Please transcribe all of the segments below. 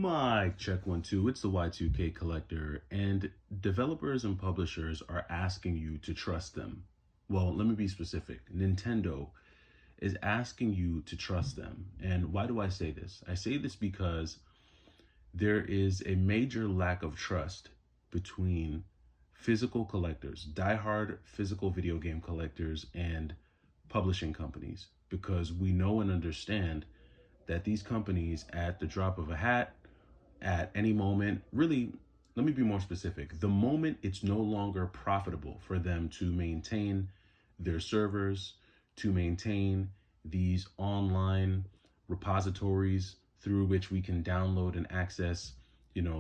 Mic check 1 2. It's the Y2K collector, and developers and publishers are asking you to trust them. Well, let me be specific. Nintendo is asking you to trust them. And why do I say this? I say this because there is a major lack of trust between physical collectors, diehard physical video game collectors, and publishing companies, because we know and understand that these companies, at the drop of a hat, at any moment, really, let me be more specific. The moment it's no longer profitable for them to maintain their servers, to maintain these online repositories through which we can download and access,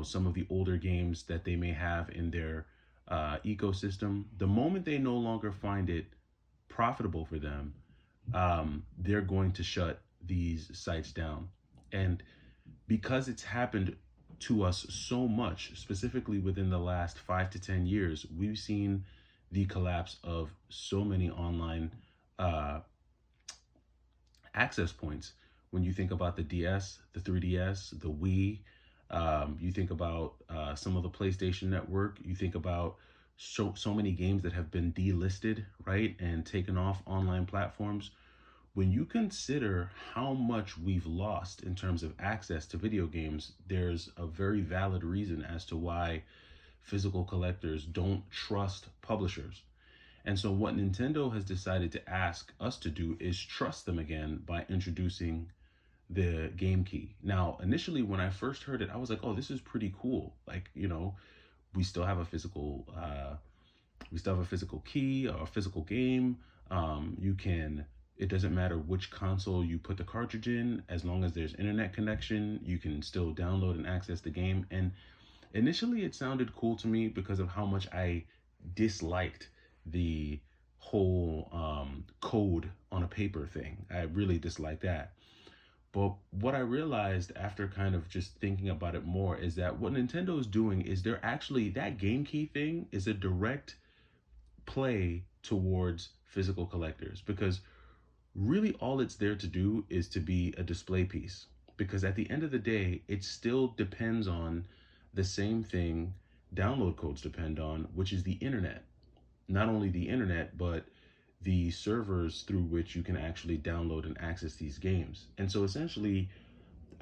some of the older games that they may have in their ecosystem. The moment they no longer find it profitable for them, they're going to shut these sites down. And because it's happened to us so much, specifically within the last 5 to 10 years, we've seen the collapse of so many online access points. When you think about the DS, the 3DS, the Wii, you think about some of the PlayStation Network, you think about so many games that have been delisted, right, and taken off online platforms. When you consider how much we've lost in terms of access to video games, there's a very valid reason as to why physical collectors don't trust publishers. And so what Nintendo has decided to ask us to do is trust them again by introducing the game key. Now, initially when I first heard it, I was like, oh, this is pretty cool. Like, we still have a physical key or a physical game. You can It doesn't matter which console you put the cartridge in, as long as there's internet connection, you can still download and access the game. And initially it sounded cool to me because of how much I disliked the whole code on a paper thing. I really disliked that. But what I realized after kind of just thinking about it more is that what Nintendo is doing is they're actually, that game key thing is a direct play towards physical collectors, because really all it's there to do is to be a display piece. Because at the end of the day, it still depends on the same thing download codes depend on, which is the internet. Not only the internet, but the servers through which you can actually download and access these games. And so essentially,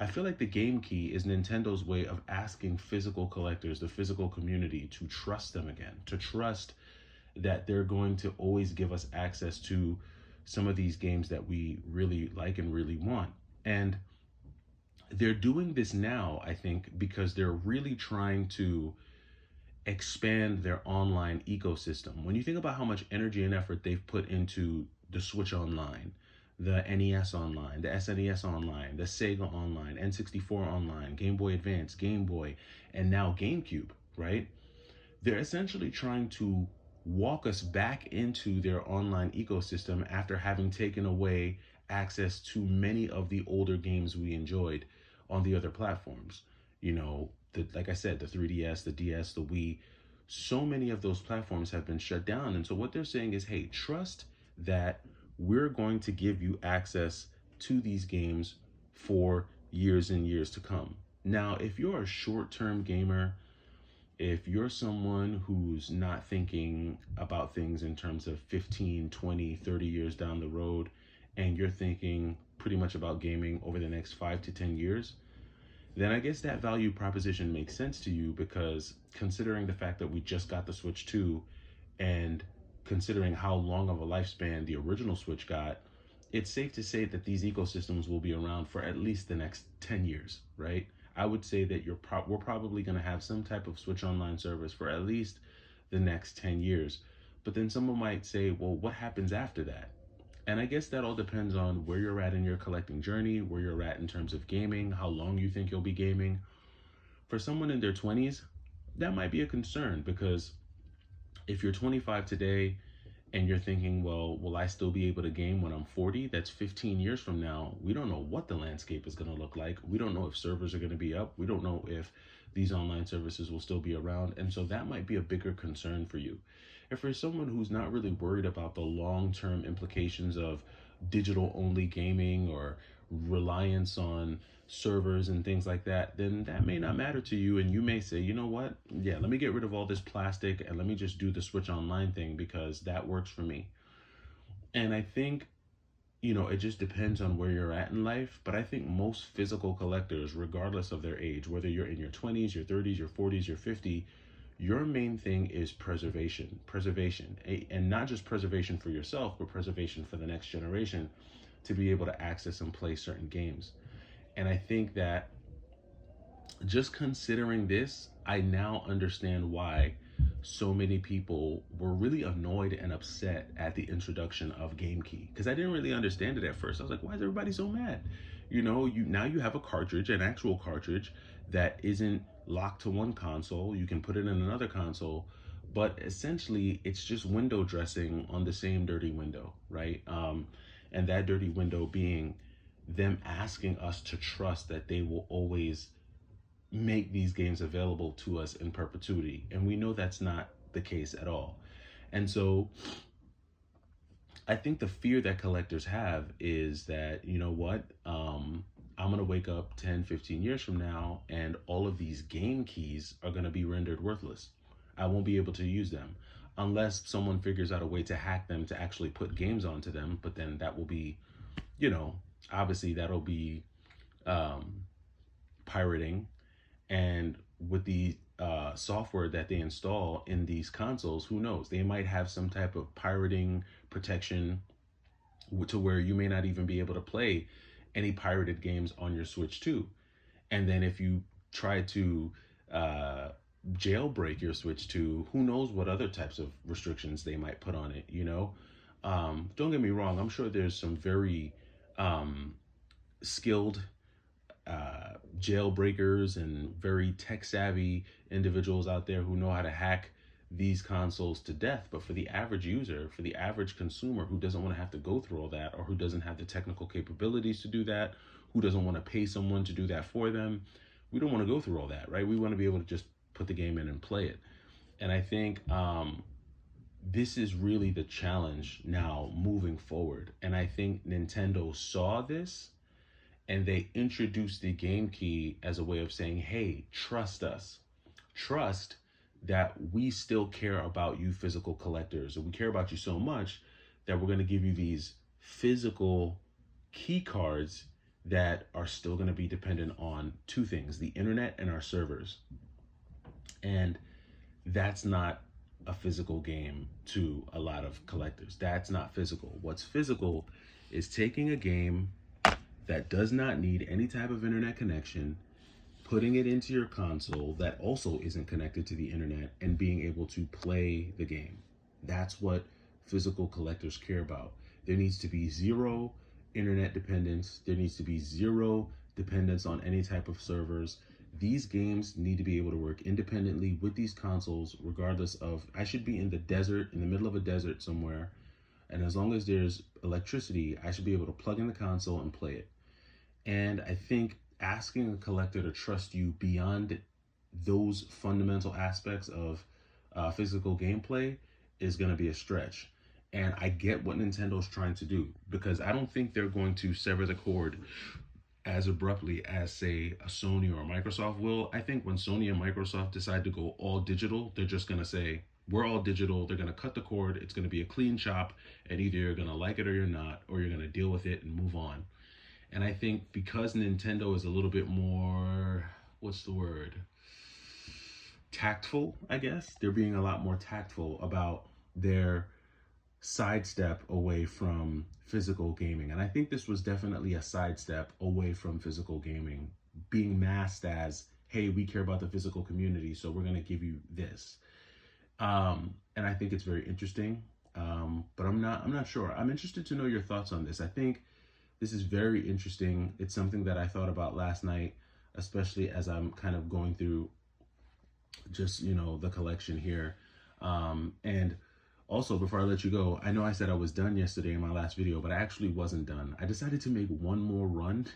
I feel like the game key is Nintendo's way of asking physical collectors, the physical community, to trust them again, to trust that they're going to always give us access to some of these games that we really like and really want. And they're doing this now, I think, because they're really trying to expand their online ecosystem. When you think about how much energy and effort they've put into the Switch Online, the NES Online, the SNES Online, the Sega Online, N64 Online, Game Boy Advance, Game Boy, and now GameCube, right? They're essentially trying to walk us back into their online ecosystem after having taken away access to many of the older games we enjoyed on the other platforms. Like I said, the 3DS, the DS, the Wii, so many of those platforms have been shut down. And so what they're saying is, hey, trust that we're going to give you access to these games for years and years to come. Now, if you're a short-term gamer, if you're someone who's not thinking about things in terms of 15, 20, 30 years down the road, and you're thinking pretty much about gaming over the next 5 to 10 years, then I guess that value proposition makes sense to you, because considering the fact that we just got the Switch 2 and considering how long of a lifespan the original Switch got, it's safe to say that these ecosystems will be around for at least the next 10 years, right? I would say that we're probably going to have some type of Switch Online service for at least the next 10 years. But then someone might say, well, what happens after that? And I guess that all depends on where you're at in your collecting journey, where you're at in terms of gaming, how long you think you'll be gaming. For someone in their 20s, that might be a concern, because if you're 25 today and you're thinking, well, will I still be able to game when I'm 40? That's 15 years from now. We don't know what the landscape is going to look like. We don't know if servers are going to be up. We don't know if these online services will still be around. And so that might be a bigger concern for you. If for someone who's not really worried about the long-term implications of digital-only gaming, or reliance on servers and things like that, then that may not matter to you. And you may say, you know what? Yeah, let me get rid of all this plastic and let me just do the Switch Online thing because that works for me. And I think, it just depends on where you're at in life. But I think most physical collectors, regardless of their age, whether you're in your 20s, your 30s, your 40s, your 50, your main thing is preservation, and not just preservation for yourself, but preservation for the next generation to be able to access and play certain games. And I think that just considering this, I now understand why so many people were really annoyed and upset at the introduction of GameKey, because I didn't really understand it at first. I was like, why is everybody so mad? You now you have a cartridge, an actual cartridge that isn't locked to one console. You can put it in another console, but essentially it's just window dressing on the same dirty window, right? And that dirty window being them asking us to trust that they will always make these games available to us in perpetuity. And we know that's not the case at all. And so I think the fear that collectors have is that, you know what, I'm going to wake up 10, 15 years from now and all of these game keys are going to be rendered worthless. I won't be able to use them unless someone figures out a way to hack them to actually put games onto them. But then that will be, obviously that'll be pirating. And with the software that they install in these consoles, who knows? They might have some type of pirating protection to where you may not even be able to play any pirated games on your Switch 2. And then if you try to jailbreak your Switch 2, who knows what other types of restrictions they might put on it, Don't get me wrong, I'm sure there's some very skilled jailbreakers and very tech savvy individuals out there who know how to hack these consoles to death. But for the average user, for the average consumer who doesn't want to have to go through all that, or who doesn't have the technical capabilities to do that, who doesn't want to pay someone to do that for them, we don't want to go through all that, right? We want to be able to just put the game in and play it. And I think this is really the challenge now moving forward. And I think Nintendo saw this and they introduced the game key as a way of saying, hey, trust us. Trust that we still care about you physical collectors, and we care about you so much that we're going to give you these physical key cards that are still going to be dependent on two things, the internet and our servers. And that's not a physical game to a lot of collectors. That's not physical. What's physical is taking a game that does not need any type of internet connection, putting it into your console that also isn't connected to the internet, and being able to play the game. That's what physical collectors care about. There needs to be zero internet dependence. There needs to be zero dependence on any type of servers. These games need to be able to work independently with these consoles, regardless of, I should be in the desert, in the middle of a desert somewhere, and as long as there's electricity, I should be able to plug in the console and play it. And I think asking a collector to trust you beyond those fundamental aspects of physical gameplay is going to be a stretch. And I get what Nintendo's trying to do, because I don't think they're going to sever the cord as abruptly as, say, a Sony or a Microsoft will. I think when Sony and Microsoft decide to go all digital, they're just going to say, we're all digital. They're going to cut the cord. It's going to be a clean chop, and either you're going to like it or you're not, or you're going to deal with it and move on. And I think because Nintendo is a little bit more, what's the word? Tactful, I guess. They're being a lot more tactful about their sidestep away from physical gaming. And I think this was definitely a sidestep away from physical gaming, being masked as, hey, we care about the physical community, so we're going to give you this. And I think it's very interesting. But I'm not sure. I'm interested to know your thoughts on this. I think this is very interesting. It's something that I thought about last night, especially as I'm kind of going through just, the collection here. And also, before I let you go, I know I said I was done yesterday in my last video, but I actually wasn't done. I decided to make one more run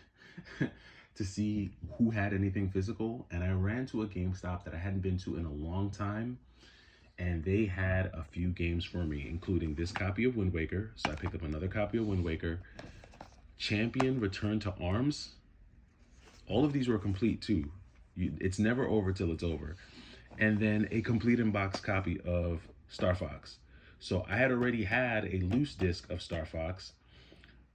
to see who had anything physical. And I ran to a GameStop that I hadn't been to in a long time. And they had a few games for me, including this copy of Wind Waker. So I picked up another copy of Wind Waker. Champion Return to Arms. All of these were complete too. It's never over till it's over. And then a complete in box copy of Star Fox. So I had already had a loose disc of Star Fox.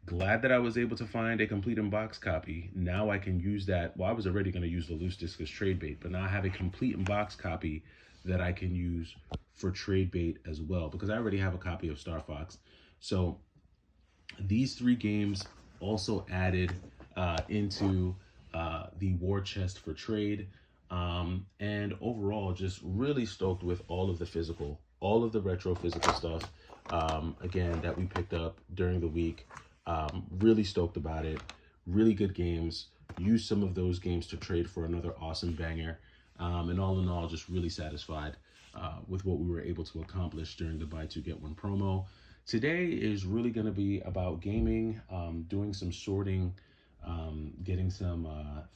Glad that I was able to find a complete in box copy. Now I can use that. Well, I was already going to use the loose disc as trade bait, but now I have a complete in box copy that I can use for trade bait as well, because I already have a copy of Star Fox. So these three games also added into the war chest for trade. And overall, just really stoked with all of the physical, all of the retro physical stuff, again, that we picked up during the week. Really stoked about it. Really good games. Used some of those games to trade for another awesome banger. And all in all, just really satisfied with what we were able to accomplish during the buy two get one promo. Today is really going to be about gaming, doing some sorting, getting some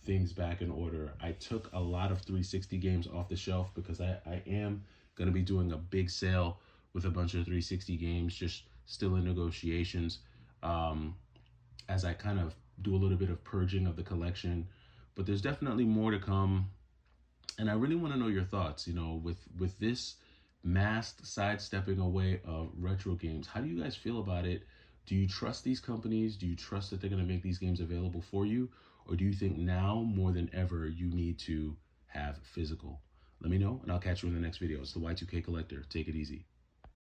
things back in order. I took a lot of 360 games off the shelf because I am going to be doing a big sale with a bunch of 360 games, just still in negotiations, as I kind of do a little bit of purging of the collection. But there's definitely more to come. And I really want to know your thoughts, with this masked sidestepping away of retro games. How do you guys feel about it? Do you trust these companies? Do you trust that they're going to make these games available for you? Or do you think now more than ever you need to have physical? Let me know, and I'll catch you in the next video. It's the Y2K Collector. Take it easy.